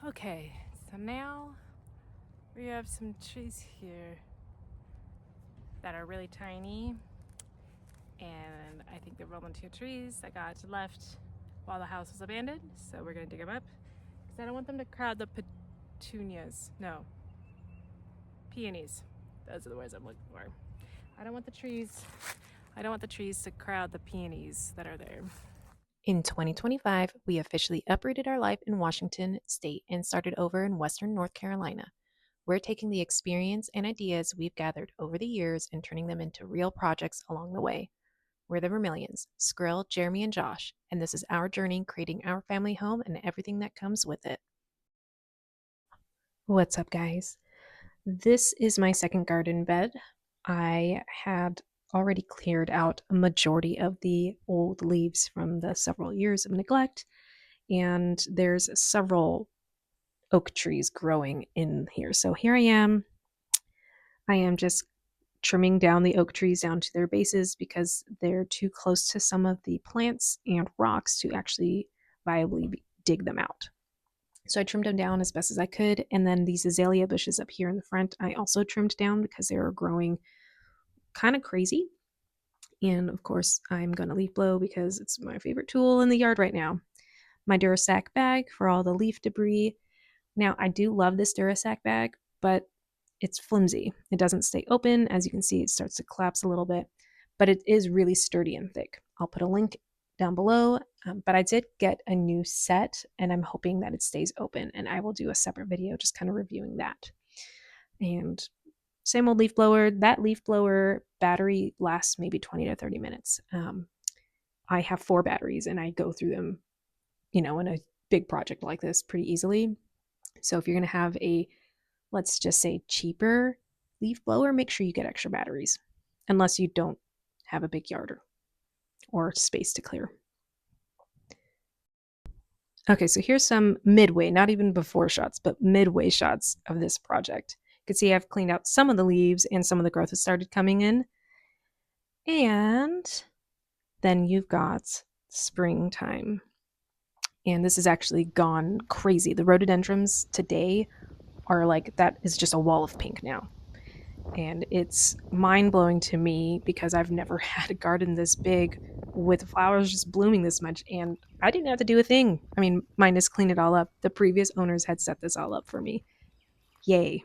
Okay, so now we have some trees here that are really tiny, and I think they're volunteer trees that got left while the house was abandoned, so we're gonna dig them up because I don't want them to crowd the petunias. No, peonies. Those are the words I'm looking for. I don't want the trees. I don't want the trees to crowd the peonies that are there. In 2025, we officially uprooted our life in Washington state and started over in Western North Carolina. We're taking the experience and ideas we've gathered over the years and turning them into real projects along the way. We're the Vermillions, Skrill, Jeremy, and Josh, and this is our journey creating our family home and everything that comes with it. What's up, guys? This is my second garden bed. I had already cleared out a majority of the old leaves from the several years of neglect, and there's several oak trees growing in here. So here I am. I am just trimming down the oak trees down to their bases because they're too close to some of the plants and rocks to actually viably dig them out. So I trimmed them down as best as I could. And then these azalea bushes up here in the front, I also trimmed down because they were growing kind of crazy. And of course, I'm going to leaf blow because it's my favorite tool in the yard right now. My Durasac bag for all the leaf debris. Now, I do love this Durasac bag, but it's flimsy. It doesn't stay open. As you can see, it starts to collapse a little bit, but it is really sturdy and thick. I'll put a link down below, but I did get a new set and I'm hoping that it stays open, and I will do a separate video just kind of reviewing that. And same old leaf blower. That leaf blower battery lasts maybe 20 to 30 minutes. I have 4 batteries and I go through them, in a big project like this pretty easily. So if you're going to have a, let's just say, cheaper leaf blower, make sure you get extra batteries, unless you don't have a big yard or space to clear. Okay, so here's some midway, not even before shots, but midway shots of this project. You can see I've cleaned out some of the leaves and some of the growth has started coming in. And then you've got springtime. And this has actually gone crazy. The rhododendrons today are like, that is just a wall of pink now. And it's mind-blowing to me because I've never had a garden this big with flowers just blooming this much, and I didn't have to do a thing. I mean, mine just cleaned it all up. The previous owners had set this all up for me. Yay.